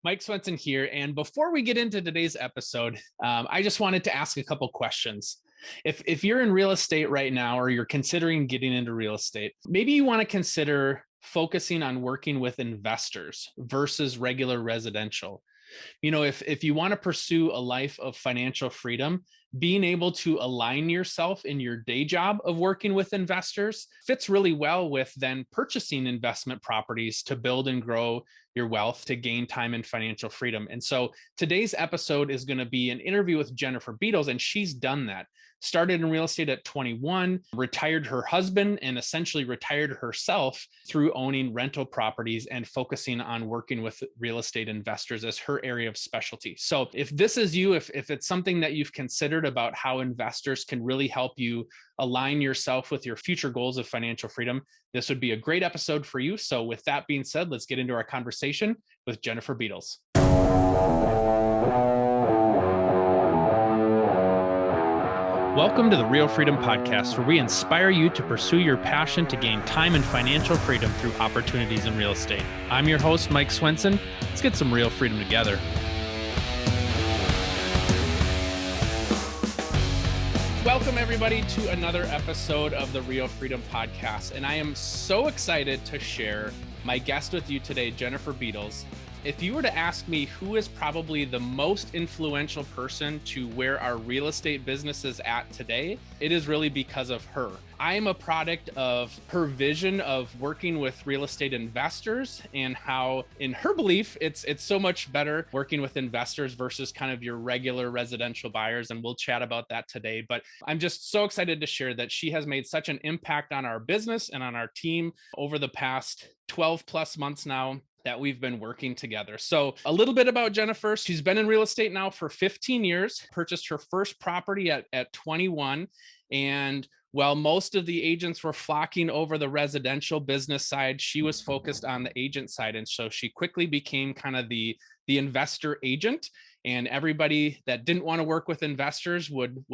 Mike Swenson here. And before we get into today's episode, I just wanted to ask a couple questions. If you're in real estate right now, or you're considering getting into real estate, maybe you want to consider focusing on working with investors versus regular residential. If you want to pursue a life of financial freedom, being able to align yourself in your day job of working with investors fits really well with then purchasing investment properties to build and grow your wealth to gain time and financial freedom. And so today's episode is going to be an interview with Jennifer Beadles, and she's done that. Started in real estate at 21, retired her husband, and essentially retired herself through owning rental properties and focusing on working with real estate investors as her area of specialty. So if this is you, if it's something that you've considered about how investors can really help you align yourself with your future goals of financial freedom, this would be a great episode for you. So with that being said, let's get into our conversation with Jennifer Beadles. Welcome to the Real Freedom Podcast, where we inspire you to pursue your passion to gain time and financial freedom through opportunities in real estate. I'm your host, Mike Swenson. Let's get some real freedom together. Welcome, everybody, to another episode of the Real Freedom Podcast. And I am so excited to share my guest with you today, Jennifer Beadles. If you were to ask me who is probably the most influential person to where our real estate business is at today, it is really because of her. I am a product of her vision of working with real estate investors and how, in her belief, it's so much better working with investors versus kind of your regular residential buyers. And we'll chat about that today. But I'm just so excited to share that she has made such an impact on our business and on our team over the past 12 plus months now that we've been working together. So a little bit about Jennifer. She's been in real estate now for 15 years, purchased her first property at 21. And while most of the agents were flocking over the residential business side, she was focused on the agent side. And so she quickly became kind of the investor agent. And everybody that didn't want to work with investors would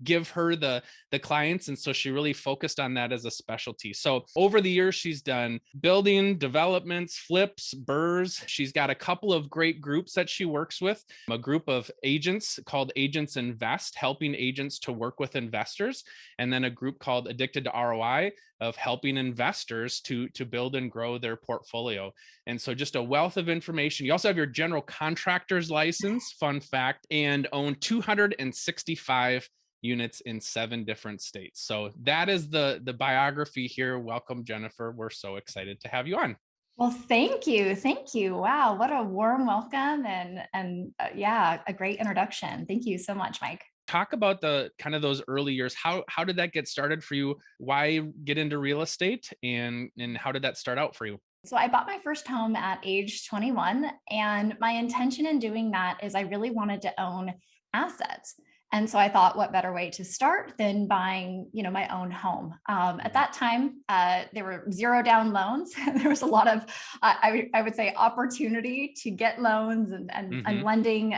give her the clients. And so she really focused on that as a specialty. So over the years, she's done building, developments, flips, BRRRRs. She's got a couple of great groups that she works with, a group of agents called Agents Invest, helping agents to work with investors, and then a group called Addicted to ROI of helping investors to build and grow their portfolio. And so just a wealth of information. You also have your general contractor's license, fun fact, and own 265 units in 7 different states. So that is the biography here. Welcome, Jennifer. We're so excited to have you on. Well, thank you. Thank you. Wow. What a warm welcome and yeah, a great introduction. Thank you so much, Mike. Talk about the kind of those early years. How did that get started for you? Why get into real estate, and how did that start out for you? So I bought my first home at age 21, and my intention in doing that is I really wanted to own assets. And so I thought, what better way to start than buying, my own home? At that time, there were 0 down loans. There was a lot of, I would say, opportunity to get loans, and lending,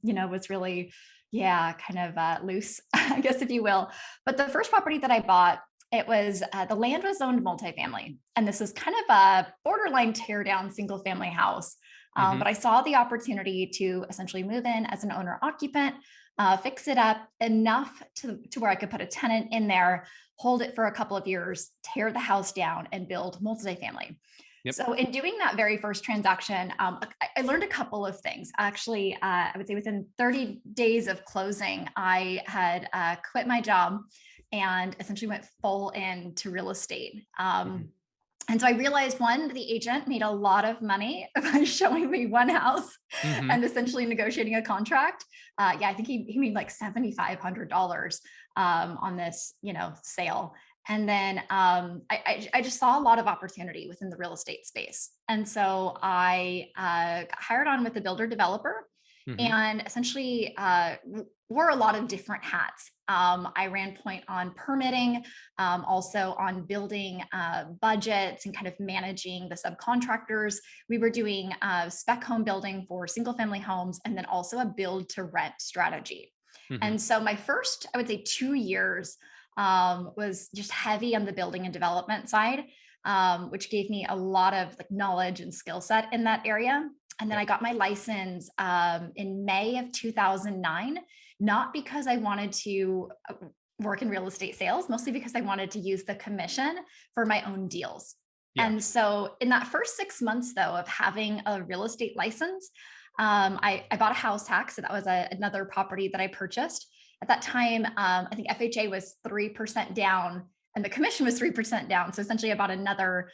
was really, kind of loose, I guess, if you will. But the first property that I bought, it was the land was owned multifamily, and this is kind of a borderline tear down single family house. But I saw the opportunity to essentially move in as an owner occupant, fix it up enough to where I could put a tenant in there, hold it for a couple of years, tear the house down, and build multifamily. Yep. So in doing that very first transaction, I learned a couple of things. Actually, I would say within 30 days of closing, I had quit my job and essentially went full into real estate. And so I realized, one, the agent made a lot of money by showing me one house and essentially negotiating a contract. I think he made like $7,500 on this, sale. And then I just saw a lot of opportunity within the real estate space. And so I got hired on with the builder developer and essentially wore a lot of different hats. I ran point on permitting, also on building budgets and kind of managing the subcontractors. We were doing spec home building for single family homes, and then also a build to rent strategy. And so my first, I would say 2 years was just heavy on the building and development side, which gave me a lot of knowledge and skill set in that area. And then Yep. I got my license in May of 2009, not because I wanted to work in real estate sales, mostly because I wanted to use the commission for my own deals. Yeah. And so, in that first 6 months, though, of having a real estate license, I bought a house hack. So, that was another property that I purchased. At that time, I think FHA was 3% down and the commission was 3% down. So, essentially, I bought another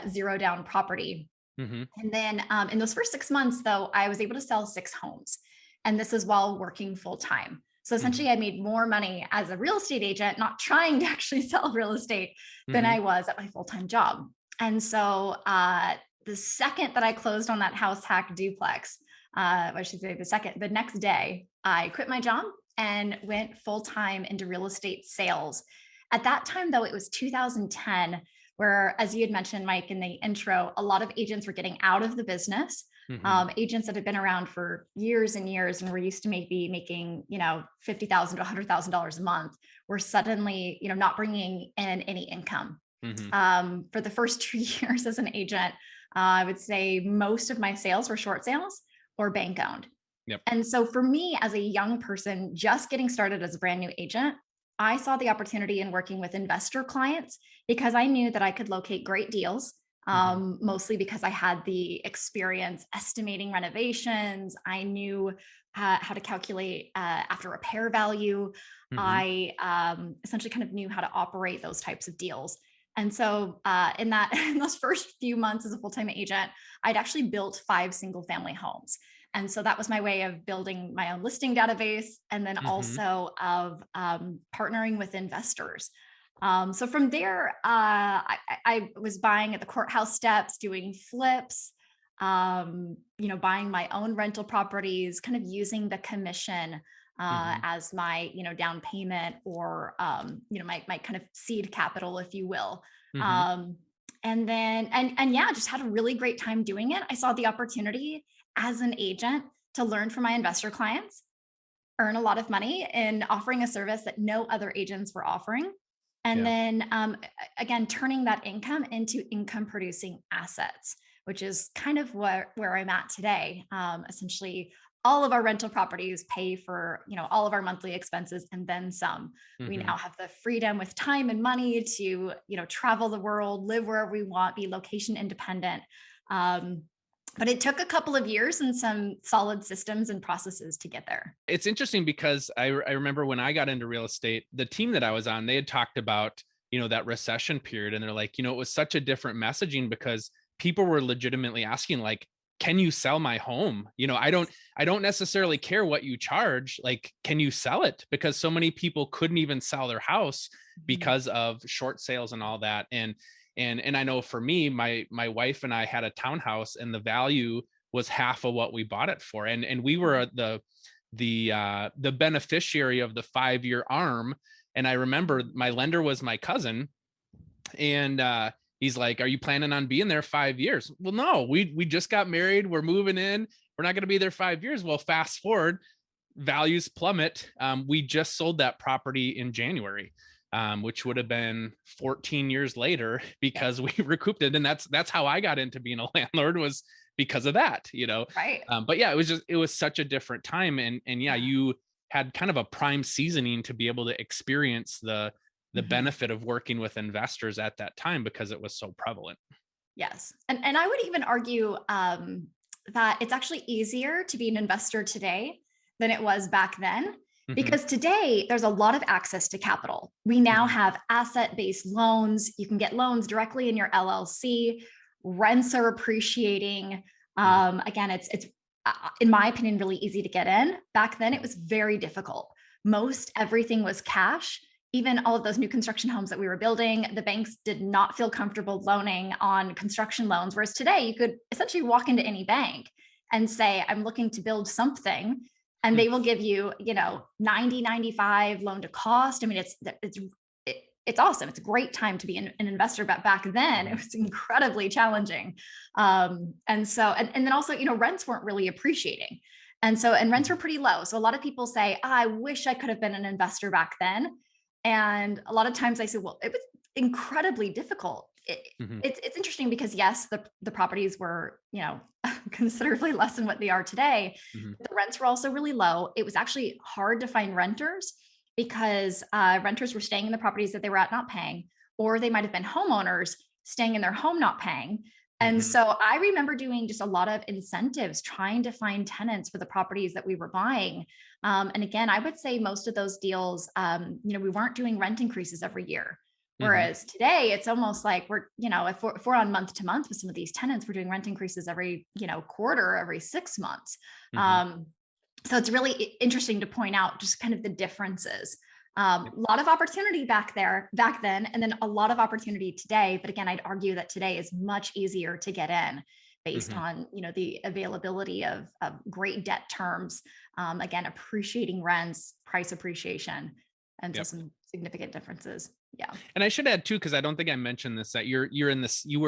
zero down property. Hmm. And then in those first 6 months, though, I was able to sell 6 homes. And this is while working full time. So Hmm. essentially, I made more money as a real estate agent, not trying to actually sell real estate, than Hmm. I was at my full time job. And so the second that I closed on that house hack duplex, I should say the next day, I quit my job and went full time into real estate sales. At that time, though, it was 2010, where, as you had mentioned, Mike, in the intro, a lot of agents were getting out of the business. Hmm. Agents that had been around for years and years and were used to maybe making, $50,000 to $100,000 a month, were suddenly, not bringing in any income. Hmm. For the first 2 years as an agent, I would say most of my sales were short sales or bank owned. Yep. And so for me, as a young person just getting started as a brand new agent, I saw the opportunity in working with investor clients because I knew that I could locate great deals, Hmm. mostly because I had the experience estimating renovations. I knew how to calculate after repair value. Hmm. I essentially kind of knew how to operate those types of deals. And so in that in those first few months as a full-time agent, I'd actually built 5 single-family homes. And so that was my way of building my own listing database and then Hmm. also of partnering with investors. So from there, I was buying at the courthouse steps, doing flips, buying my own rental properties, kind of using the commission Hmm. as my, down payment or, my kind of seed capital, if you will. Hmm. Um, and yeah, just had a really great time doing it. I saw the opportunity as an agent to learn from my investor clients, earn a lot of money in offering a service that no other agents were offering. And Yeah. then again, turning that income into income producing assets, which is kind of where I'm at today. Essentially, all of our rental properties pay for all of our monthly expenses and then some. We Hmm. now have the freedom with time and money to travel the world, live wherever we want, be location independent. Um, but it took a couple of years and some solid systems and processes to get there. It's interesting because I remember when I got into real estate, the team that I was on, they had talked about, that recession period. And they're like, it was such a different messaging because people were legitimately asking, like, can you sell my home? I don't necessarily care what you charge. Like, can you sell it? Because so many people couldn't even sell their house Mhm. because of short sales and all that. And I know for me, my wife and I had a townhouse and the value was half of what we bought it for. And we were the beneficiary of the 5-year arm. And I remember my lender was my cousin, and he's like, "Are you planning on being there 5 years?" Well, no, we just got married. We're moving in. We're not going to be there 5 years. Well, fast forward, values plummet. We just sold that property in January, which would have been 14 years later Yep. because we recouped it. And that's how I got into being a landlord, was because of that. Right. But yeah, it was such a different time. And yeah, Yeah. you had kind of a prime seasoning to be able to experience the Mhm. benefit of working with investors at that time because it was so prevalent. Yes. And I would even argue that it's actually easier to be an investor today than it was back then. Hmm. Because today there's a lot of access to capital. We now Hmm. have asset based loans. You can get loans directly in your LLC. Rents are appreciating. Again, it's in my opinion, really easy to get in. Back then, it was very difficult. Most everything was cash. Even all of those new construction homes that we were building, the banks did not feel comfortable loaning on construction loans. Whereas today, you could essentially walk into any bank and say, I'm looking to build something. And they will give you, 90, 95 loan to cost. I mean, it's awesome. It's a great time to be an investor. But back then, it Hmm. was incredibly challenging. And then also, rents weren't really appreciating. And rents were Hmm. pretty low. So a lot of people say, I wish I could have been an investor back then. And a lot of times I say, well, it was incredibly difficult It's interesting because yes, the properties were, considerably less than what they are today. Hmm. But the rents were also really low. It was actually hard to find renters because renters were staying in the properties that they were at not paying, or they might have been homeowners staying in their home not paying. And Hmm. so I remember doing just a lot of incentives, trying to find tenants for the properties that we were buying. And again, I would say most of those deals, we weren't doing rent increases every year. Hmm. Whereas today, it's almost like if we're on month to month with some of these tenants, we're doing rent increases every, quarter, every 6 months. Hmm. Um, so it's really interesting to point out just kind of the differences. A Yep. lot of opportunity back then, and then a lot of opportunity today. But again, I'd argue that today is much easier to get in based Hmm. on, the availability of great debt terms. Again, appreciating rents, price appreciation, and so Yep. some significant differences. Yeah. And I should add too, because I don't think I mentioned this, that you were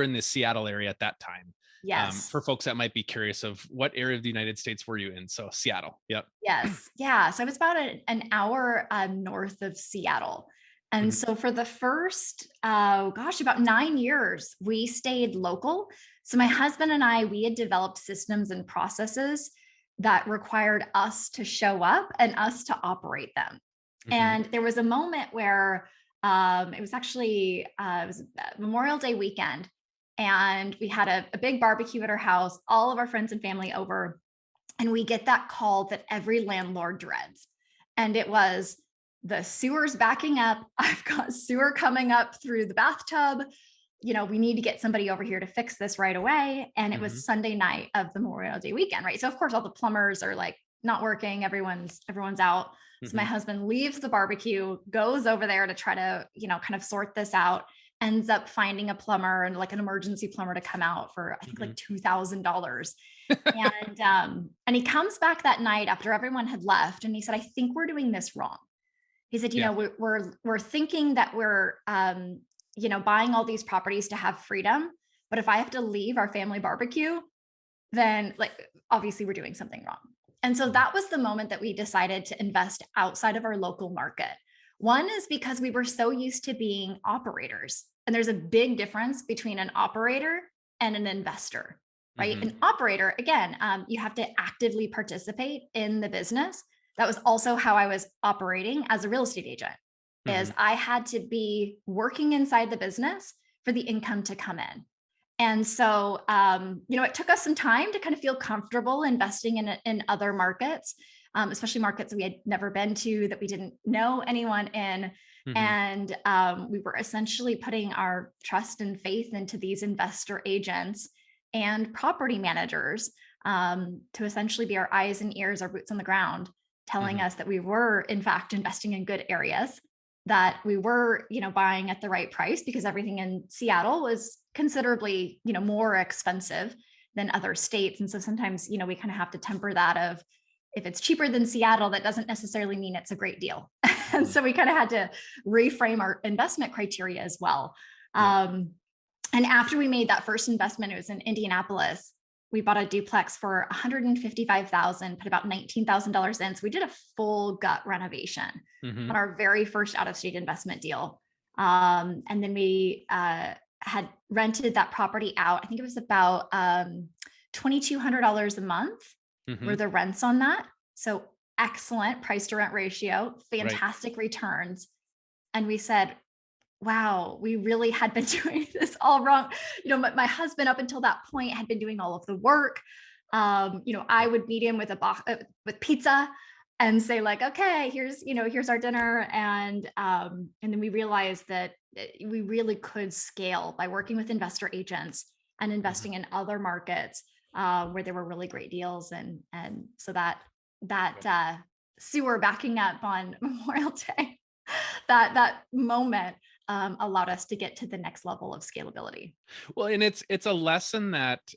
in the Seattle area at that time. Yes. For folks that might be curious of what area of the United States were you in? So Seattle. Yep. Yes. Yeah. So I was about an hour north of Seattle. And Hmm. so for the first, about 9 years, we stayed local. So my husband and I, we had developed systems and processes that required us to show up and us to operate them. Hmm. And there was a moment where it was actually it was Memorial Day weekend, and we had a big barbecue at our house, all of our friends and family over, and we get that call that every landlord dreads. And it was, the sewer's backing up. I've got sewer coming up through the bathtub. We need to get somebody over here to fix this right away. And it Hmm. was Sunday night of the Memorial Day weekend, right? So of course all the plumbers are like not working. Everyone's out. So my Hmm. husband leaves the barbecue, goes over there to try to, kind of sort this out, ends up finding a plumber and like an emergency plumber to come out for I think Hmm. like $2,000. And he comes back that night after everyone had left, and he said, "I think we're doing this wrong." He said, Yeah. we're thinking that we're buying all these properties to have freedom, but if I have to leave our family barbecue, then like obviously we're doing something wrong. And so Mhm. that was the moment that we decided to invest outside of our local market. One is because we were so used to being operators, and there's a big difference between an operator and an investor, right? Mhm. An operator, again, you have to actively participate in the business. That was also how I was operating as a real estate agent, is Mhm. I had to be working inside the business for the income to come in. And so, it took us some time to kind of feel comfortable investing in other markets, especially markets we had never been to, that we didn't know anyone in. Mhm. And we were essentially putting our trust and faith into these investor agents and property managers, to essentially be our eyes and ears, our boots on the ground, telling Mhm. us that we were, in fact, investing in good areas, that we were, buying at the right price, because everything in Seattle was considerably, more expensive than other states. And so sometimes, we kind of have to temper that of, if it's cheaper than Seattle, that doesn't necessarily mean it's a great deal. And Mhm. so we kind of had to reframe our investment criteria as well. Yep. Um, and after we made that first investment, it was in Indianapolis. We bought a duplex for 155,000, put about $19,000 in. So we did a full gut renovation Mhm. on our very first out of state investment deal. And then we had rented that property out. I think it was about $2,200 a month were Mhm. the rents on that. So excellent price to rent ratio, Right. fantastic returns. And we said, wow, we really had been doing this all wrong. My husband up until that point had been doing all of the work. I Yep. would meet him with a box with pizza and say like, okay, here's our dinner. And then we realized that we really could scale by working with investor agents and Mhm. investing in other markets where there were really great deals. And so that Yep. sewer backing up on Memorial Day, that moment allowed us to get to the next level of scalability. Well, and it's a lesson that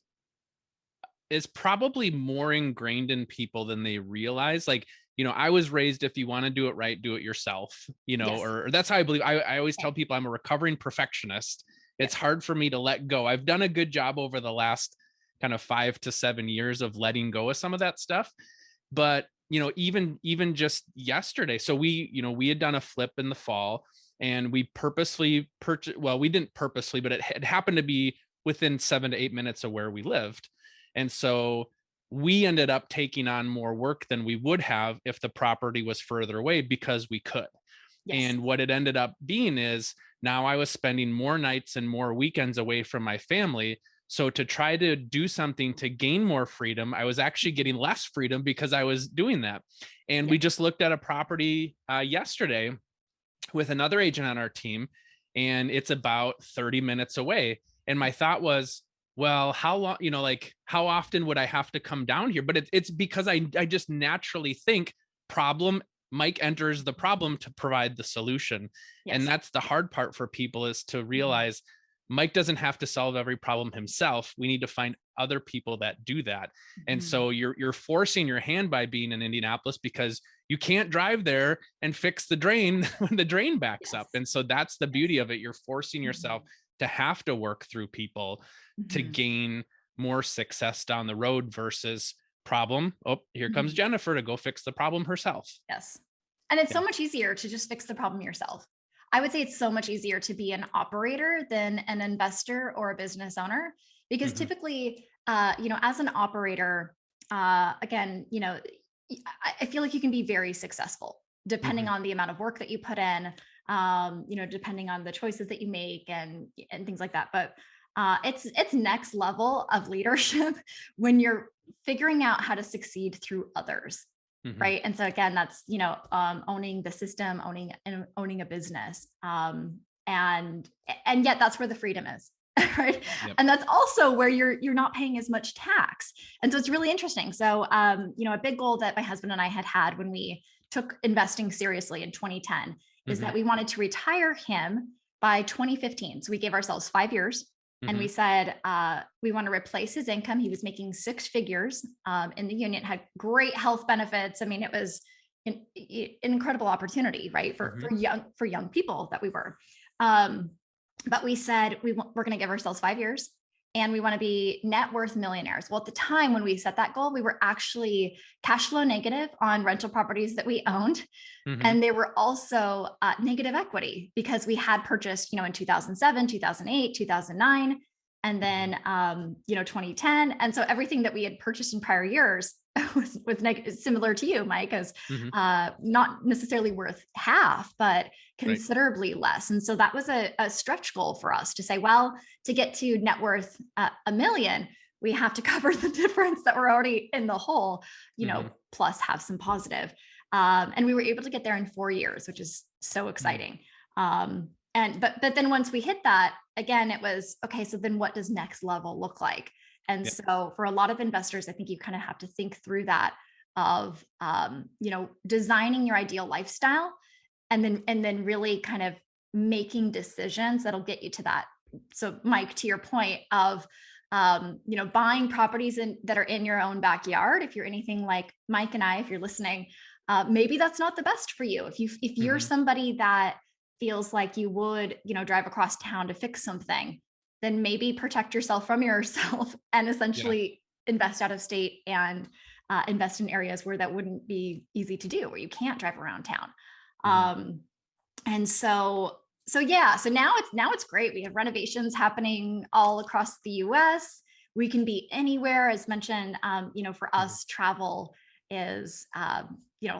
is probably more ingrained in people than they realize. Like, I was raised, if you want to do it right, do it yourself, Yes. or that's how I believe. I always tell Same. people I'm a recovering perfectionist. It's Yes. hard for me to let go. I've done a good job over the last kind of 5 to 7 years of letting go of some of that stuff. But, even just yesterday, so we had done a flip in the fall. and we purposely purchased, well, we didn't purposely, but it had happened to be within 7 to 8 minutes of where we lived. And so we ended up taking on more work than we would have if the property was further away, because we could. Yes. And what it ended up being is now I was spending more nights and more weekends away from my family. So to try to do something to gain more freedom, I was actually getting less freedom because I was doing that. And Yeah. we just looked at a property yesterday with another agent on our team, and it's about 30 minutes away. And my thought was, well, how long, like how often would I have to come down here? But it's because I just naturally think problem. Mike enters the problem to provide the solution. And Yes. that's the hard part for people, is to Mhm. realize Mike doesn't have to solve every problem himself. We need to find other people that do that. And Mhm. so you're forcing your hand by being in Indianapolis, because you can't drive there and fix the drain when the drain backs up. Yes. And so that's the Yes. beauty of it. You're forcing yourself Mhm. to have to work through people to Mhm. gain more success down the road versus problem. Oh, here comes Mhm. Jennifer to go fix the problem herself. Yes. And it's Yeah. so much easier to just fix the problem yourself. I would say it's so much easier to be an operator than an investor or a business owner, because Hmm. typically, as an operator, again, I feel like you can be very successful depending Hmm. on the amount of work that you put in, depending on the choices that you make and things like that. But it's next level of leadership when you're figuring out how to succeed through others, Hmm. right? And so again, that's owning the system, owning a business, and yet that's where the freedom is. Right. Yep. And that's also where you're not paying as much tax. And so it's really interesting. So a big goal that my husband and I had when we took investing seriously in 2010 is Hmm. that we wanted to retire him by 2015. So we gave ourselves 5 years, and Hmm. we said we want to replace his income. He was making six figures in the union, had great health benefits. I mean, it was an incredible opportunity, right, for Hmm. young people that we were. Um, but we said we're going to give ourselves 5 years, and we want to be net worth millionaires. Well, at the time when we set that goal, we were actually cash flow negative on rental properties that we owned. Hmm. And they were also negative equity because we had purchased, in 2007, 2008, 2009, and Hmm. then, 2010. And so everything that we had purchased in prior years was similar to you, Mike, as Hmm. not necessarily worth half, but Right. considerably less. And so that was a stretch goal for us to say, well, to get to net worth a million, we have to cover the difference that we're already in the hole, Hmm. plus have some positive. And we were able to get there in 4 years, which is so Hmm. exciting. But then once we hit that, again, it was okay. So then what does next level look like? And Yep. so for a lot of investors, I think you kind of have to think through that of designing your ideal lifestyle, and then really kind of making decisions that'll get you to that. So Mike, to your point of buying properties that are in your own backyard, if you're anything like Mike and I, if you're listening, maybe that's not the best for you. If you're Hmm. somebody that feels like you would, drive across town to fix something, then maybe protect yourself from yourself and Yeah. essentially invest out of state and invest in areas where that wouldn't be easy to do, where you can't drive around town. Hmm. Um, and so yeah, so now it's great. We have renovations happening all across the US. We can be anywhere, as mentioned. For Hmm. us, travel is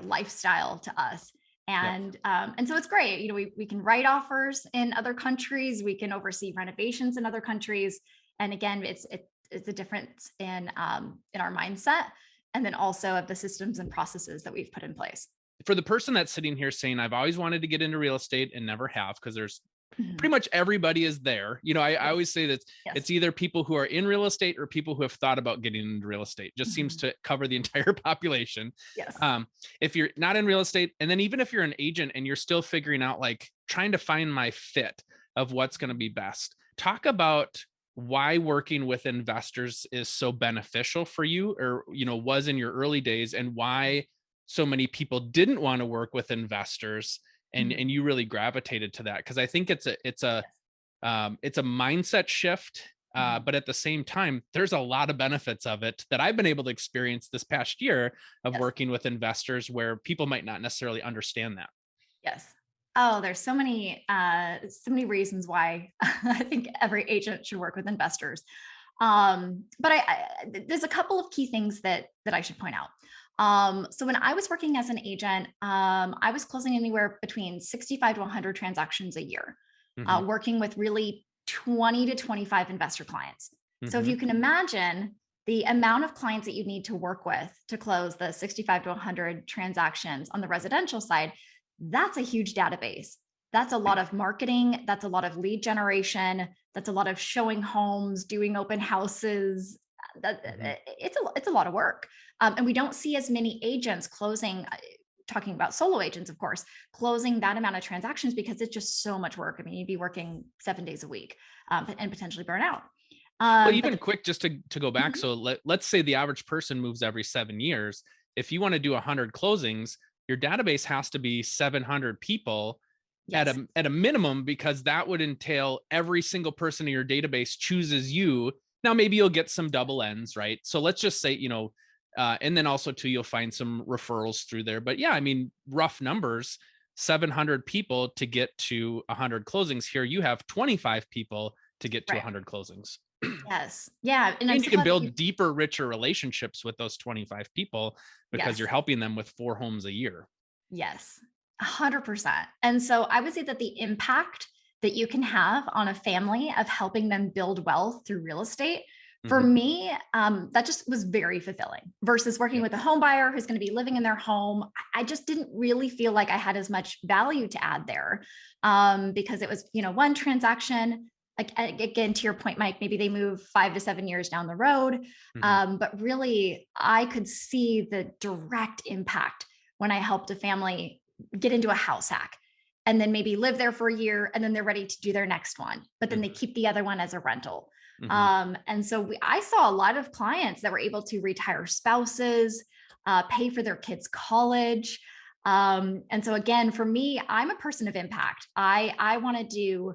lifestyle to us. Yep. And so it's great. We can write offers in other countries, we can oversee renovations in other countries. And again, it's a difference in our mindset, and then also of the systems and processes that we've put in place. For the person that's sitting here saying, I've always wanted to get into real estate and never have, because there's pretty Mhm. much everybody is there. I Yes. always say that Yes. it's either people who are in real estate or people who have thought about getting into real estate. Just seems Mhm. to cover the entire population. Yes. Um, if you're not in real estate, and then even if you're an agent and you're still figuring out, like trying to find my fit of what's going to be best, talk about why working with investors is so beneficial for you, or was in your early days, and why so many people didn't want to work with investors, and Mhm. you really gravitated to that, because I think it's a mindset shift. Mhm. But at the same time, there's a lot of benefits of it that I've been able to experience this past year of Yes. working with investors, where people might not necessarily understand that. Yes. Oh, there's so many reasons why I think every agent should work with investors. But there's a couple of key things that I should point out. So when I was working as an agent, I was closing anywhere between 65 to 100 transactions a year, Hmm. working with really 20 to 25 investor clients. So if Hmm. you can imagine the amount of clients that you need to work with to close the 65 to 100 transactions on the residential side, that's a huge database. That's a lot of marketing. That's a lot of lead generation. That's a lot of showing homes, doing open houses. Hmm. It's a lot of work, and we don't see as many agents closing. Talking about solo agents, of course, closing that amount of transactions because it's just so much work. I mean, you'd be working 7 days a week, and potentially burn out. Well, But even quick, just to go back. Mhm. So let's say the average person moves every 7 years. If you want to do 100 closings, your database has to be 700 people at Yes, a minimum, because that would entail every single person in your database chooses you. Now maybe you'll get some double ends, right? So let's just say, and then also too, you'll find some referrals through there. But yeah, I mean, rough numbers, 700 people to get to 100 closings. Here you have 25 people to get to right. 100 closings. Yes, yeah, and I'm And so you can glad that you. build deeper, richer relationships with those 25 people because you're Yes, helping them with 4 homes a year. yes, 100%. And so I would say that the impact that you can have on a family of helping them build wealth through real estate, for Hmm. me, that just was very fulfilling versus working Yep. with a home buyer who's going to be living in their home. I just didn't really feel like I had as much value to add there, because it was, one transaction. Like, again, to your point, Mike, maybe they move 5 to 7 years down the road. Hmm. But really, I could see the direct impact when I helped a family get into a house hack and then maybe live there for a year and then they're ready to do their next one, but then they Hmm. keep the other one as a rental. Hmm. And so I saw a lot of clients that were able to retire spouses, pay for their kids' college. And so again, for me, I'm a person of impact. I want to do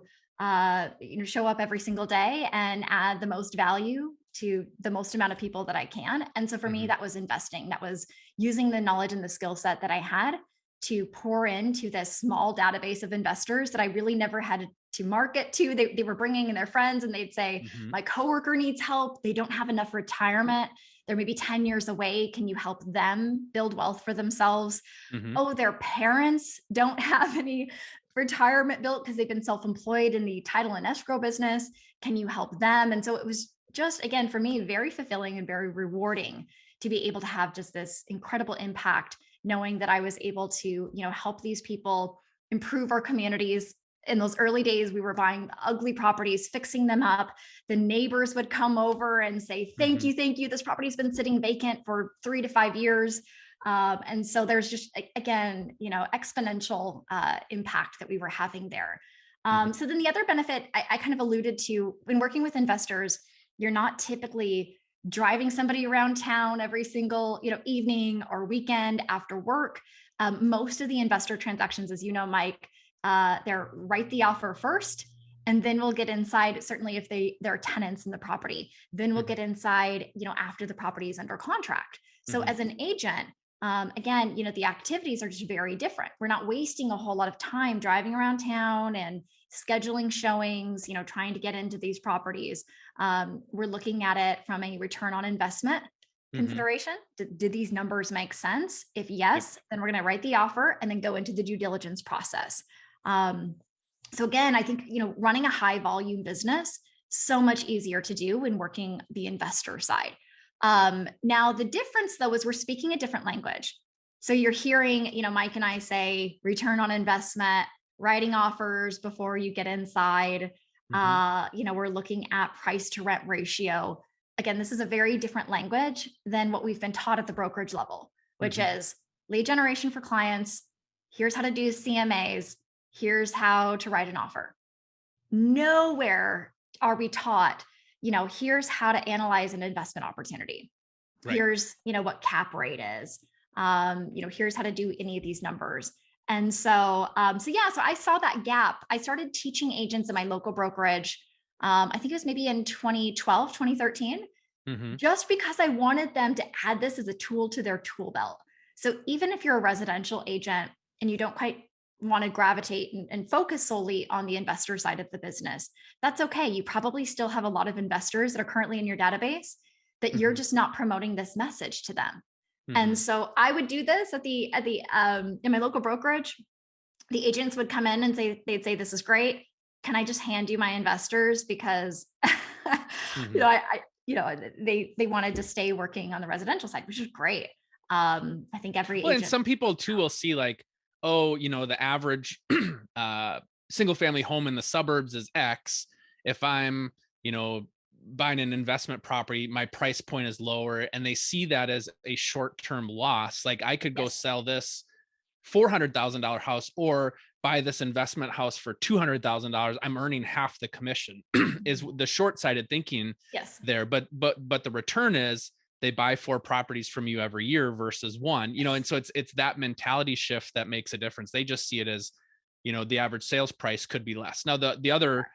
show up every single day and add the most value to the most amount of people that I can. And so for me, Hmm. that was investing. That was using the knowledge and the skill set that I had to pour into this small database of investors that I really never had to market to. They were bringing in their friends and they'd say, Hmm. my coworker needs help. They don't have enough retirement. They're maybe 10 years away. Can you help them build wealth for themselves? Hmm. Oh, their parents don't have any retirement built because they've been self-employed in the title and escrow business. Can you help them? And so it was just, again, for me, very fulfilling and very rewarding to be able to have just this incredible impact, knowing that I was able to, help these people improve our communities. In those early days, we were buying ugly properties, fixing them up. The neighbors would come over and say, Hmm. thank you. This property's been sitting vacant for 3 to 5 years. And so there's just, again, exponential impact that we were having there. Hmm. So then the other benefit I kind of alluded to when working with investors, you're not typically driving somebody around town every single evening or weekend after work. Most of the investor transactions, as you know, Mike, they're write the offer first, and then we'll get inside. Certainly, if there are tenants in the property, then we'll Hmm. get inside. After the property is under contract. So Hmm. as an agent, again, the activities are just very different. We're not wasting a whole lot of time driving around town and scheduling showings, trying to get into these properties. We're looking at it from a return on investment Hmm. consideration. Did these numbers make sense? If Yep. yes, then we're going to write the offer and then go into the due diligence process. Um, so again, I think, running a high volume business, so much easier to do when working the investor side. Yep. Now, the difference though is we're speaking a different language. So you're hearing, Mike and I say return on investment, writing offers before you get inside. Hmm. We're looking at price to rent ratio. Again, this is a very different language than what we've been taught at the brokerage level, which Hmm. is lead generation for clients. Here's how to do CMAs. Here's how to write an offer. Nowhere are we taught, here's how to analyze an investment opportunity. Right. Here's, what cap rate is. Here's how to do any of these numbers. And so I saw that gap. I started teaching agents in my local brokerage. I think it was maybe in 2012, 2013, Hmm. just because I wanted them to add this as a tool to their tool belt. So even if you're a residential agent and you don't quite want to gravitate and focus solely on the investor side of the business, that's okay. You probably still have a lot of investors that are currently in your database that you're just not promoting this message to them. And so I would do this at the in my local brokerage. The agents would come in and they'd say, "This is great. Can I just hand you my investors?" Because they wanted to stay working on the residential side, which is great. I think every agent. And some people too will see like, oh, the average single family home in the suburbs is X. If I'm, buying an investment property, my price point is lower, and they see that as a short-term loss. Like I could go sell this $400,000 house or buy this investment house for $200,000. I'm earning half the commission is the short-sighted thinking there. But the return is they buy 4 properties from you every year versus one, and so it's that mentality shift that makes a difference. They just see it as, the average sales price could be less. Now, the other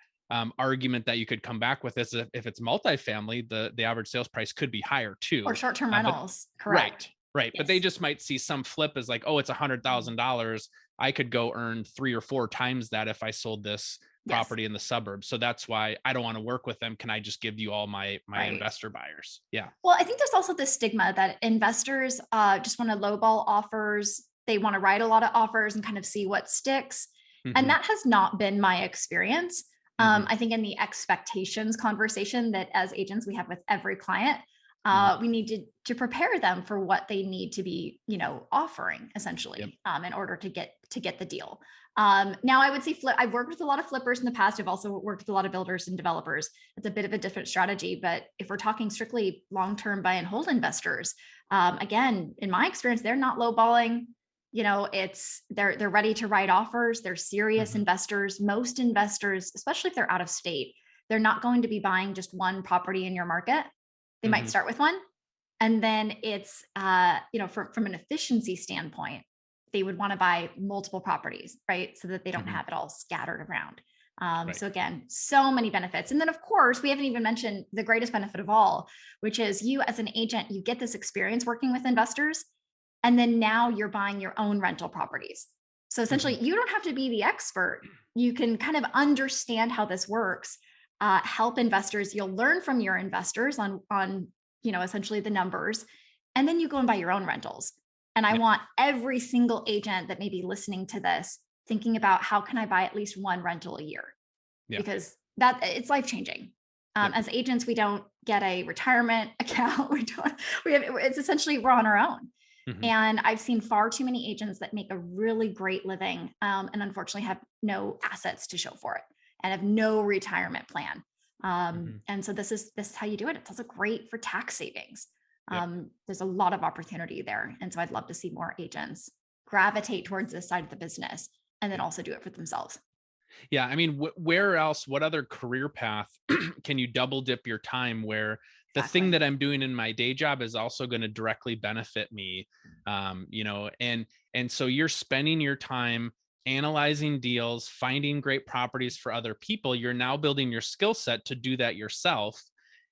argument that you could come back with is if it's multifamily, the average sales price could be higher too. Or short-term rentals. Correct. Right. Yes. But they just might see some flip as like, oh, it's $100,000. I could go earn 3 or 4 times that if I sold this property in the suburbs. So that's why I don't want to work with them. Can I just give you all my investor buyers? Yeah. Well, I think there's also this stigma that investors just want to lowball offers. They want to write a lot of offers and kind of see what sticks. And that has not been my experience. I think in the expectations conversation that as agents we have with every client, we need to prepare them for what they need to be, offering essentially, in order to get the deal. Now I would say I've worked with a lot of flippers in the past. I've also worked with a lot of builders and developers. It's a bit of a different strategy, but if we're talking strictly long-term buy and hold investors, again, in my experience, they're not lowballing. They're ready to write offers. They're serious investors. Most investors, especially if they're out of state, they're not going to be buying just one property in your market. They might start with one. And then it's, from an efficiency standpoint, they would want to buy multiple properties, right? So that they don't have it all scattered around. So again, so many benefits. And then of course, we haven't even mentioned the greatest benefit of all, which is you as an agent, you get this experience working with investors. And then now you're buying your own rental properties. So essentially you don't have to be the expert. You can kind of understand how this works, help investors. You'll learn from your investors on essentially the numbers, and then you go and buy your own rentals. And I want every single agent that may be listening to this thinking about how can I buy at least one rental a year? Because it's life-changing. As agents, we don't get a retirement account. It's essentially we're on our own. And I've seen far too many agents that make a really great living and unfortunately have no assets to show for it and have no retirement plan. And so this is how you do it. It's also great for tax savings. There's a lot of opportunity there. And so I'd love to see more agents gravitate towards this side of the business and then also do it for themselves. Yeah. I mean, where else, what other career path can you double dip your time where the thing that I'm doing in my day job is also going to directly benefit me? And so you're spending your time analyzing deals, finding great properties for other people. You're now building your skill set to do that yourself.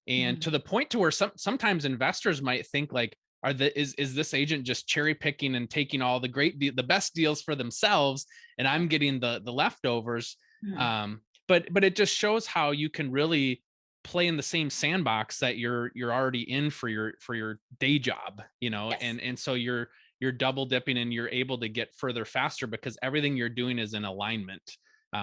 And to the point to where sometimes investors might think like, is this agent just cherry picking and taking all the best deals for themselves, and I'm getting the leftovers? But it just shows how you can really play in the same sandbox that you're already in for your day job, and so you're double dipping and you're able to get further faster because everything you're doing is in alignment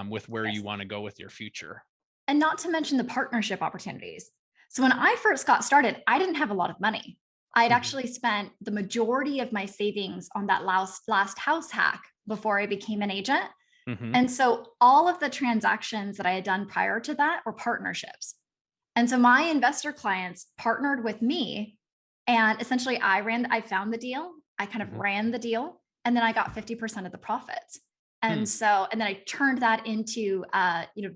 with where you want to go with your future. And not to mention the partnership opportunities. So when I first got started, I didn't have a lot of money. I'd actually spent the majority of my savings on that last house hack before I became an agent. And so all of the transactions that I had done prior to that were partnerships. And so my investor clients partnered with me, and essentially I found the deal. I kind of ran the deal, and then I got 50% of the profits. And so, and then I turned that into,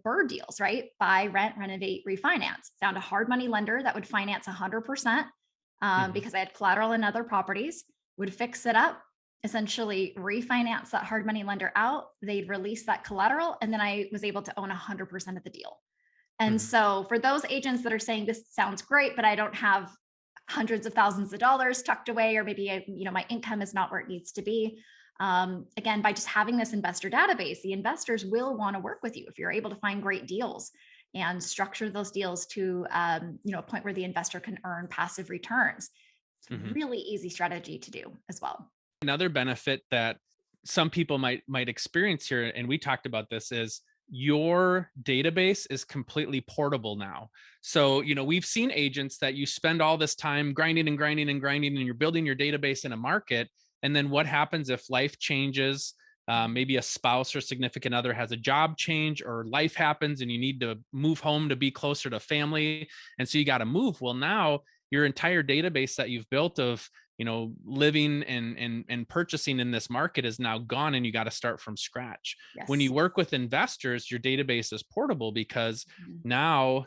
bird deals, right? Buy, rent, renovate, refinance. Found a hard money lender that would finance 100% because I had collateral in other properties, would fix it up, essentially refinance that hard money lender out. They'd release that collateral, and then I was able to own 100% of the deal. And so for those agents that are saying this sounds great, but I don't have hundreds of thousands of dollars tucked away, or maybe my income is not where it needs to be. Again, by just having this investor database, the investors will want to work with you if you're able to find great deals and structure those deals to a point where the investor can earn passive returns. It's a Mhm. really easy strategy to do as well. Another benefit that some people might experience here, and we talked about this, is your database is completely portable now. So, we've seen agents that you spend all this time grinding and grinding and grinding, and you're building your database in a market. And then what happens if life changes? Maybe a spouse or significant other has a job change, or life happens and you need to move home to be closer to family. And so you got to move. Well, now your entire database that you've built of living and purchasing in this market is now gone, and you got to start from scratch. When you Yes. work with investors, your database is portable, because Mhm. now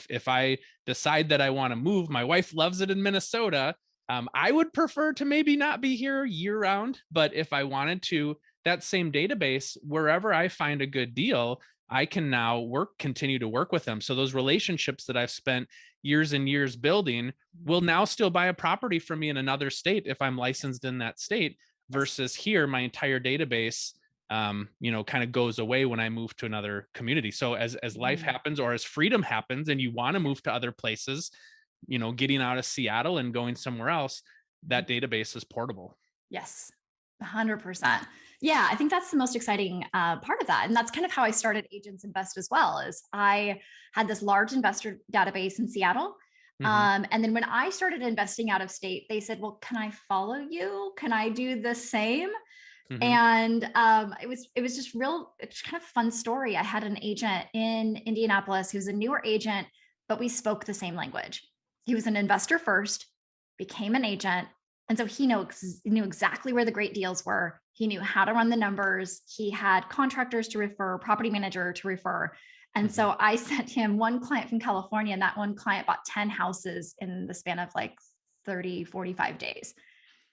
if I decide that I want to move, my wife loves it in Minnesota. I would prefer to maybe not be here year round, but if I wanted to, that same database, wherever I find a good deal, I can now continue to work with them. So those relationships that I've spent years and years building will now still buy a property from me in another state if I'm licensed in that state, Yes. versus here, my entire database, kind of goes away when I move to another community. So as life Mhm. happens, or as freedom happens and you want to move to other places, getting out of Seattle and going somewhere else, that database is portable. Yes, 100%. Yeah, I think that's the most exciting part of that. And that's kind of how I started Agents Invest as well, is I had this large investor database in Seattle. Hmm. And then when I started investing out of state, they said, well, can I follow you? Can I do the same? Hmm. And it was just it's kind of fun story. I had an agent in Indianapolis who's a newer agent, but we spoke the same language. He was an investor first, became an agent, and so he knew exactly where the great deals were. He knew how to run the numbers. He had contractors to refer, property manager to refer. And Hmm. so I sent him one client from California, and that one client bought 10 houses in the span of like 30, 45 days.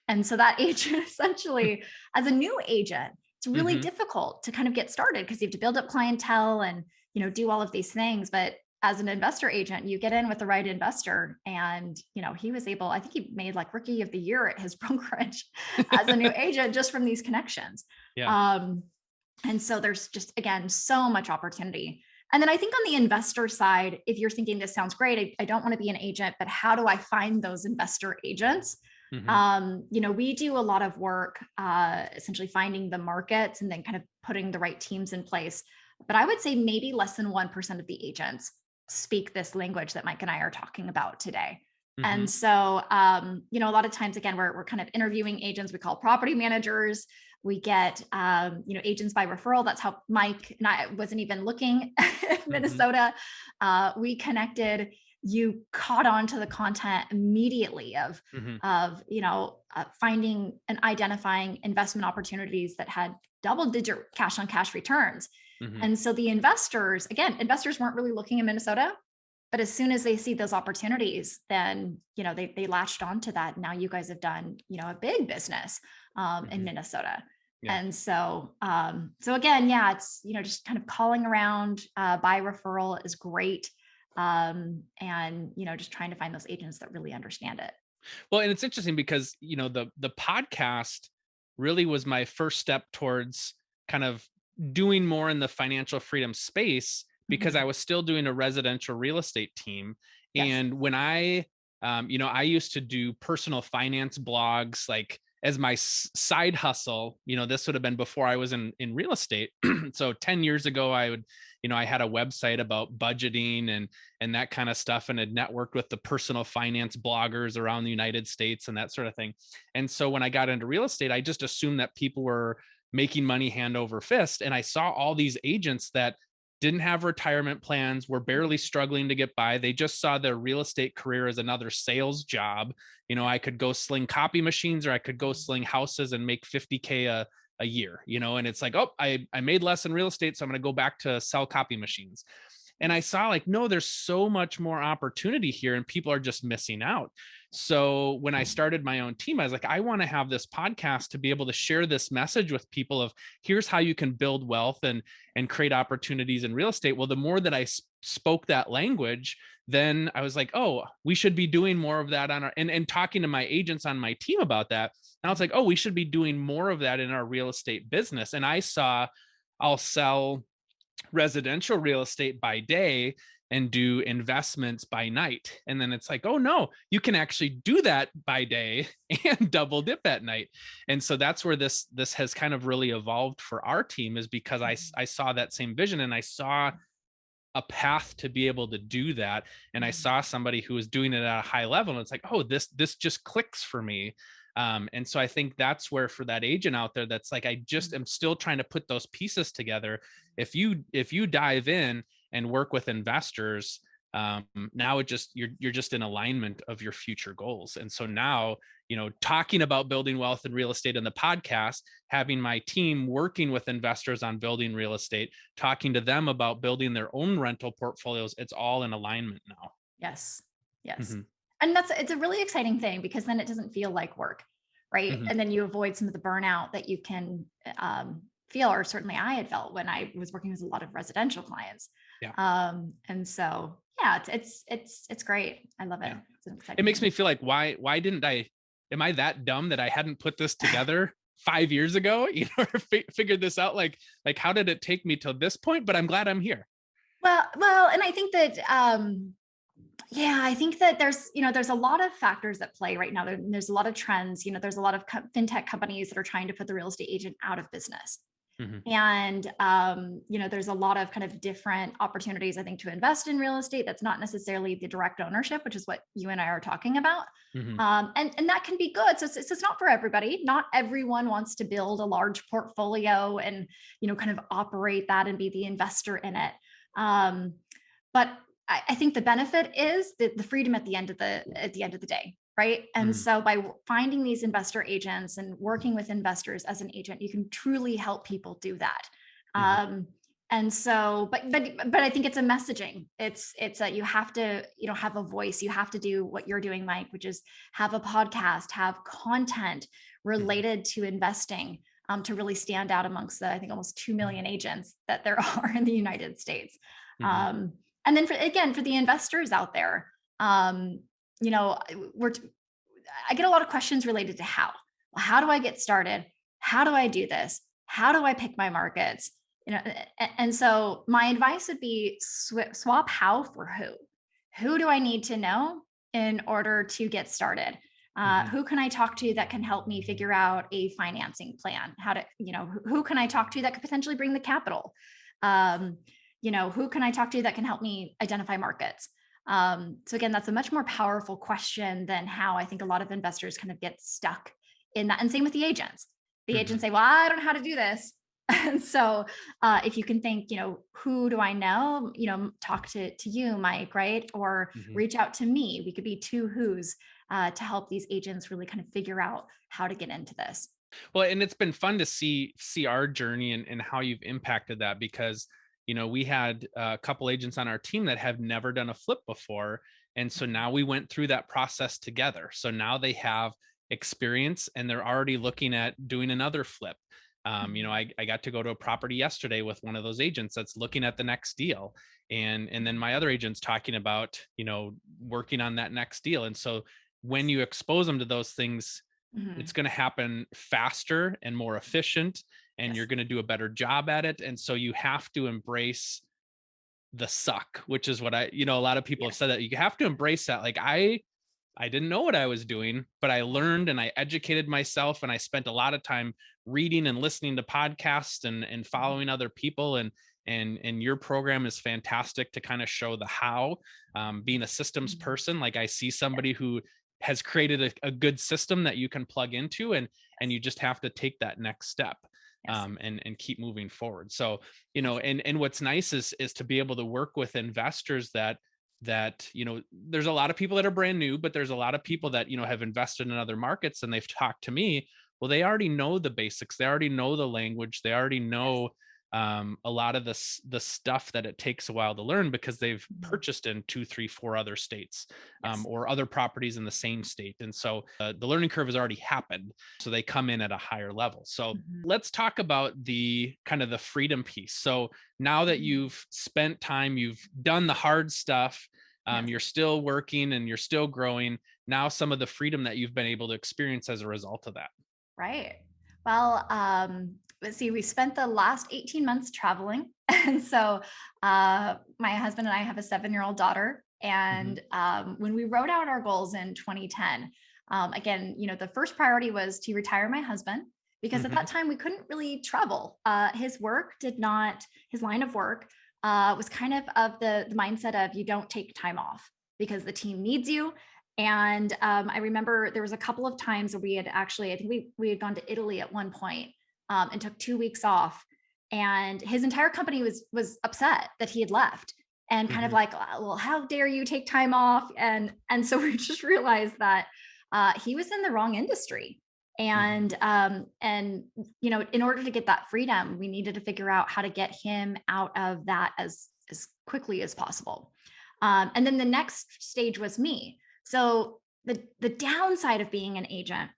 And so that agent essentially, as a new agent, it's really Hmm. difficult to kind of get started because you have to build up clientele and do all of these things. But as an investor agent, you get in with the right investor. And he was able, I think he made like rookie of the year at his brokerage as a new agent just from these connections. Yeah. Um, and so there's just again so much opportunity. And then I think on the investor side, if you're thinking this sounds great, I don't want to be an agent, but how do I find those investor agents? Hmm. We do a lot of work essentially finding the markets and then kind of putting the right teams in place. But I would say maybe less than 1% of the agents speak this language that Mike and I are talking about today. Hmm. And so, a lot of times, again, we're kind of interviewing agents we call property managers. We get, agents by referral. That's how Mike and I wasn't even looking at Hmm. Minnesota. We connected. You caught on to the content immediately of Hmm. finding and identifying investment opportunities that had double digit cash on cash returns. Hmm. And so the investors weren't really looking in Minnesota, but as soon as they see those opportunities, then they latched onto that. Now you guys have done a big business in Hmm. Minnesota. Yeah. And so again, yeah, it's just kind of calling around by referral is great, and just trying to find those agents that really understand it. Well, and it's interesting because the podcast really was my first step towards kind of doing more in the financial freedom space, because I Mhm. was still doing a residential real estate team. Yes. And when I used to do personal finance blogs, like as my side hustle. This would have been before I was in real estate. So 10 years ago, I had a website about budgeting and that kind of stuff, and had networked with the personal finance bloggers around the United States and that sort of thing. And so when I got into real estate, I just assumed that people were making money hand over fist. And I saw all these agents that didn't have retirement plans, were barely struggling to get by. They just saw their real estate career as another sales job. I could go sling copy machines, or I could go sling houses and make 50K a year, and it's like, oh, I made less in real estate, so I'm going to go back to sell copy machines. And I Yes. saw like, no, there's so much more opportunity here, and people are just missing out. So when I started my own team, I was like, I want to have this podcast to be able to share this message with people of, here's how you can build wealth and create opportunities in real estate. Well, the more that I spoke that language, then I was like, oh, we should be doing more of that on our, and talking to my agents on my team about that. Now it's like, oh, we should be doing more of that in our real estate business. And I saw, I'll sell residential real estate by day and do investments by night. And then it's like, oh no, you can actually do that by day and double dip at night. And so that's where this has kind of really evolved for our team, is because I saw that same vision, and I saw a path to be able to do that. And I saw somebody who was doing it at a high level, and it's like, oh, this just clicks for me. And so I think that's where, for that agent out there that's like, I just am still trying to put those pieces together. If you dive in and work with investors, now you're just in alignment of your future goals. And so now, talking about building wealth in real estate in the podcast, having my team working with investors on building real estate, talking to them about building their own rental portfolios, it's all in alignment now. Yes. Yes. Mm-hmm. And it's a really exciting thing, because then it doesn't feel like work, right? Mm-hmm. And then you avoid some of the burnout that you can feel, or certainly I had felt when I was working with a lot of residential clients. Yeah. And so, yeah, it's great. I love it. Yeah. It's an exciting It makes thing. me feel like, why didn't am I that dumb that I hadn't put this together 5 years ago, or figured this out? Like how did it take me till this point? But I'm glad I'm here. Well, and I think that, yeah, I think that there's a lot of factors at play right now. There's a lot of trends. There's a lot of fintech companies that are trying to put the real estate agent out of business. Mm-hmm. And, there's a lot of kind of different opportunities, I think, to invest in real estate. That's not necessarily the direct ownership, which is what you and I are talking about. Mm-hmm. And that can be good. So it's not for everybody. Not everyone wants to build a large portfolio and, kind of operate that and be the investor in it. But I think the benefit is the freedom at the end of the day. Right. And so by finding these investor agents and working with investors as an agent, you can truly help people do that. And so, but I think it's a messaging. It's that you have to, have a voice. You have to do what you're doing, Mike, which is have a podcast, have content related to investing, to really stand out amongst the, I think, almost 2 million agents that there are in the United States. And then for the investors out there, I get a lot of questions related to how. Well, how do I get started? How do I do this? How do I pick my markets? And so my advice would be swap how for who. Who do I need to know in order to get started? Who can I talk to that can help me figure out a financing plan? Who can I talk to that could potentially bring the capital? Who can I talk to that can help me identify markets? So again, that's a much more powerful question than how I think a lot of investors kind of get stuck in that. And same with the agents. The agents say, well, I don't know how to do this. And so if you can think, who do I know? Talk to you, Mike, right? Or reach out to me. We could be two who's to help these agents really kind of figure out how to get into this. Well, and it's been fun to see our journey and how you've impacted that, because we had a couple agents on our team that have never done a flip before. And so now we went through that process together. So now they have experience and they're already looking at doing another flip. I got to go to a property yesterday with one of those agents that's looking at the next deal. And then my other agent's talking about, working on that next deal. And so when you expose them to those things, it's going to happen faster and more efficient, and you're going to do a better job at it. And so you have to embrace the suck, which is what a lot of people have said, that you have to embrace that. Like I didn't know what I was doing, but I learned and I educated myself, and I spent a lot of time reading and listening to podcasts and following other people. And your program is fantastic to kind of show the how. Being a systems person, like I see somebody who has created a good system that you can plug into, and you just have to take that next step. And keep moving forward. So, and what's nice is to be able to work with investors that, there's a lot of people that are brand new, but there's a lot of people that, have invested in other markets, and they've talked to me. Well, they already know the basics. They already know the language. They already know, a lot of the stuff that it takes a while to learn because they've Mhm. purchased in 2, 3, 4 other states, Yes. or other properties in the same state. And so the learning curve has already happened. So they come in at a higher level. So Mhm. let's talk about the kind of the freedom piece. So now that Mhm. you've spent time, you've done the hard stuff, Yes. you're still working and you're still growing. Now, some of the freedom that you've been able to experience as a result of that. Right. Well, let's see, we spent the last 18 months traveling. And so my husband and I have a 7-year-old daughter. Hmm. And when we wrote out our goals in 2010, again, the first priority was to retire my husband because at Hmm. that time we couldn't really travel. His work did not, his line of work was kind of the mindset of you don't take time off because the team needs you. And I remember there was a couple of times where we had actually, I think we had gone to Italy at one point, and took 2 weeks off. And his entire company was upset that he had left, and kind of Hmm. like, well, how dare you take time off? And so we just realized that he was in the wrong industry. Hmm. And in order to get that freedom, we needed to figure out how to get him out of that as quickly as possible. And then the next stage was me. So the downside of being an agent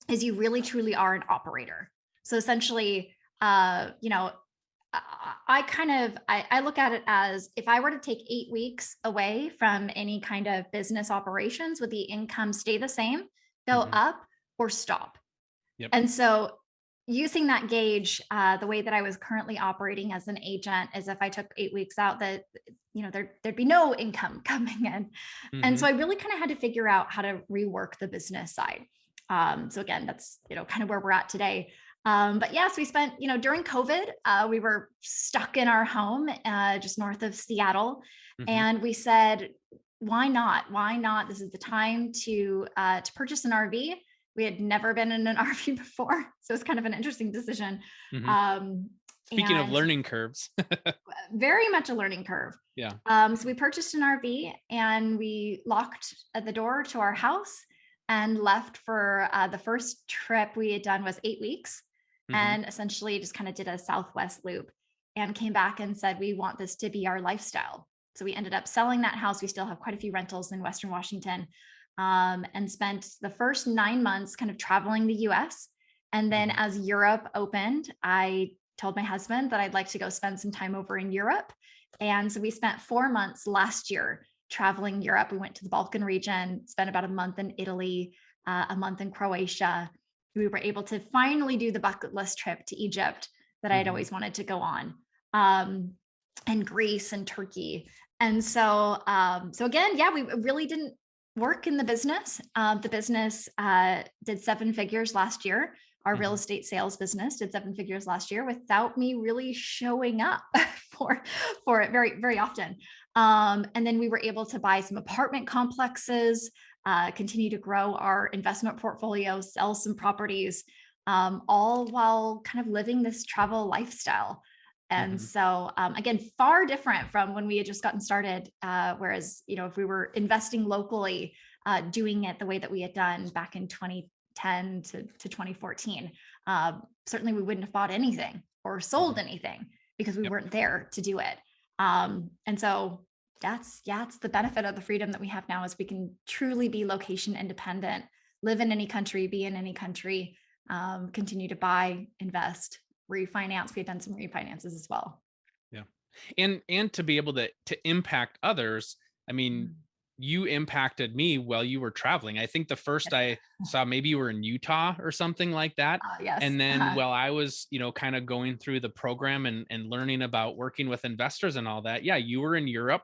is you really truly are an operator. So essentially, I look at it as if I were to take 8 weeks away from any kind of business operations, would the income stay the same, go Hmm. up, or stop? Yep. And so using that gauge, the way that I was currently operating as an agent is if I took 8 weeks out, that there'd be no income coming in. And Hmm. so I really kind of had to figure out how to rework the business side. So again, that's kind of where we're at today. But yes, we spent, during COVID, we were stuck in our home just north of Seattle, Hmm. and we said, why not? Why not? This is the time to purchase an RV. We had never been in an RV before, so it's kind of an interesting decision. Hmm. Um, Speaking of and learning curves. very much a learning curve. Yeah. So we purchased an RV and we locked at the door to our house and left for the first trip we had done was 8 weeks, Hmm. and essentially just kind of did a Southwest loop and came back and said, we want this to be our lifestyle. So we ended up selling that house. We still have quite a few rentals in Western Washington, and spent the first 9 months kind of traveling the US. And then Hmm. as Europe opened, I told my husband that I'd like to go spend some time over in Europe. And so we spent 4 months last year traveling Europe. We went to the Balkan region, spent about a month in Italy, a month in Croatia. We were able to finally do the bucket list trip to Egypt that I had Hmm. always wanted to go on, um, and Greece and Turkey. And so again, yeah, we really didn't work in the business. The business did 7 figures last year. Our real Hmm. estate sales business did 7 figures last year without me really showing up for for it very very often. And then we were able to buy some apartment complexes, continue to grow our investment portfolio, sell some properties, all while kind of living this travel lifestyle. And Hmm. so, again, far different from when we had just gotten started. Whereas, if we were investing locally, doing it the way that we had done back in 2010 to 2014, certainly we wouldn't have bought anything or sold Hmm. anything because we Yep. weren't there to do it. And so it's the benefit of the freedom that we have now is we can truly be location independent, live in any country, be in any country, continue to buy, invest, refinance. We've done some refinances as well. Yeah. And to be able to impact others, I mean, Mm. you impacted me while you were traveling. I think the first Yes. I saw, maybe you were in Utah or something like that. Yes. And then while I was, kind of going through the program and learning about working with investors and all that, yeah, you were in Europe,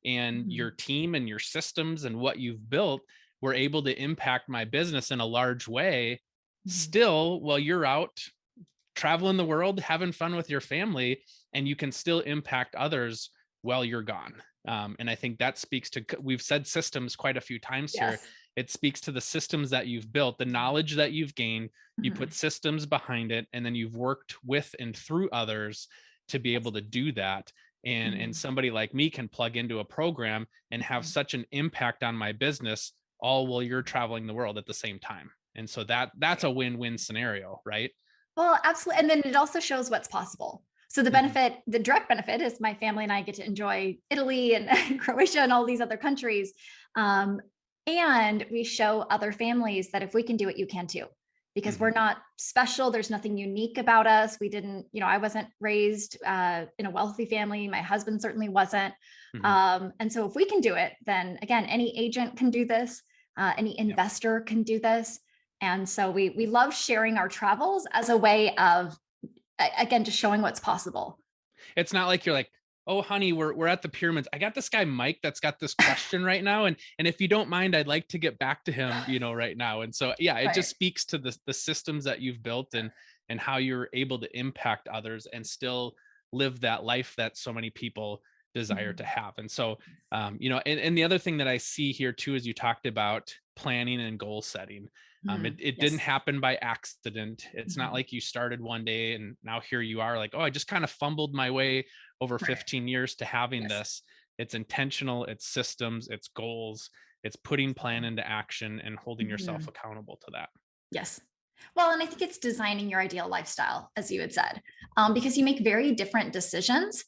and your Mhm. team and your systems and what you've built were able to impact my business in a large way. Mhm. Still, while you're out traveling the world, having fun with your family, and you can still impact others while you're gone. And I think that speaks to, we've said systems quite a few times here. Yes. It speaks to the systems that you've built, the knowledge that you've gained. You put Mhm. systems behind it, and then you've worked with and through others to be able Yes. to do that. And Mhm. somebody like me can plug into a program and have Mhm. such an impact on my business, all while you're traveling the world at the same time. And so that's Right. a win-win scenario, right? Well, absolutely. And then it also shows what's possible. So the direct benefit is my family and I get to enjoy Italy and Croatia and all these other countries. And we show other families that if we can do it, you can too, because we're not special. There's nothing unique about us. We didn't, I wasn't raised in a wealthy family. My husband certainly wasn't. And so if we can do it, then again, any agent can do this. Any investor can do this. And so we love sharing our travels as a way of, again, just showing what's possible. It's not like you're like, oh, honey, we're at the pyramids. I got this guy, Mike, that's got this question right now. And if you don't mind, I'd like to get back to him, right now. And so, it just speaks to the systems that you've built and how you're able to impact others and still live that life that so many people desire to have. And so, and the other thing that I see here too, is you talked about planning and goal setting. It didn't happen by accident. It's not like you started one day and now here you are like, oh, I just kind of fumbled my way over 15 years to having this. It's intentional, it's systems, it's goals, it's putting plan into action and holding yourself accountable to that. Yes. Well, and I think it's designing your ideal lifestyle, as you had said, because you make very different decisions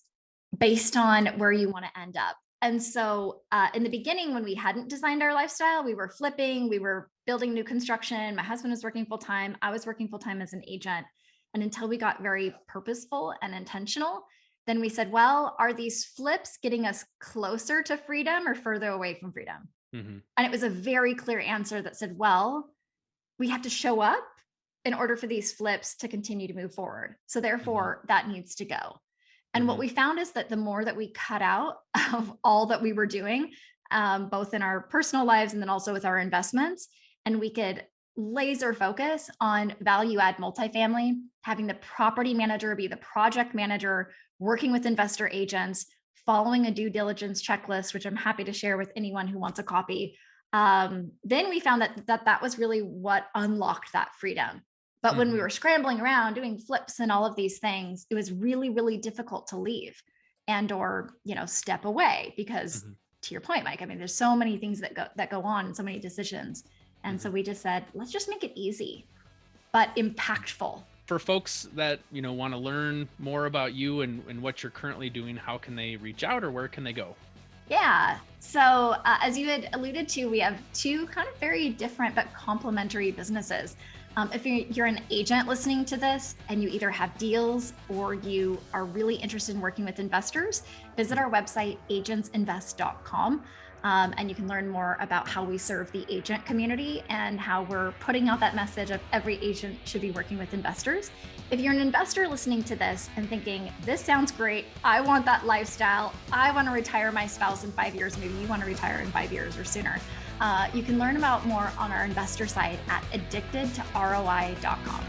based on where you want to end up. And so in the beginning, when we hadn't designed our lifestyle, we were flipping, we were building new construction. My husband was working full time. I was working full time as an agent. And until we got very purposeful and intentional, then we said, well, are these flips getting us closer to freedom or further away from freedom? And it was a very clear answer that said, well, we have to show up in order for these flips to continue to move forward. So therefore, that needs to go. And what we found is that the more that we cut out of all that we were doing, both in our personal lives and then also with our investments, and we could laser focus on value add multifamily, having the property manager be the project manager, working with investor agents, following a due diligence checklist, which I'm happy to share with anyone who wants a copy. Then we found that was really what unlocked that freedom. But when we were scrambling around doing flips and all of these things, it was really, really difficult to leave or step away because to your point, Mike, I mean, there's so many things that go on and so many decisions. And so we just said, let's just make it easy, but impactful. For folks that, want to learn more about you and what you're currently doing, how can they reach out or where can they go? Yeah. So as you had alluded to, we have two kind of very different but complementary businesses. If you're an agent listening to this and you either have deals or you are really interested in working with investors, visit our website, agentsinvest.com. And you can learn more about how we serve the agent community and how we're putting out that message of every agent should be working with investors. If you're an investor listening to this and thinking, this sounds great, I want that lifestyle, I want to retire my spouse in 5 years, maybe you want to retire in 5 years or sooner, you can learn about more on our investor site at addictedtoroi.com.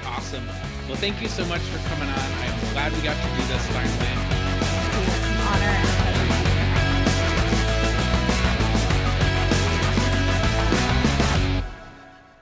Awesome. Well, thank you so much for coming on. I'm glad we got to do this finally. It's an honor.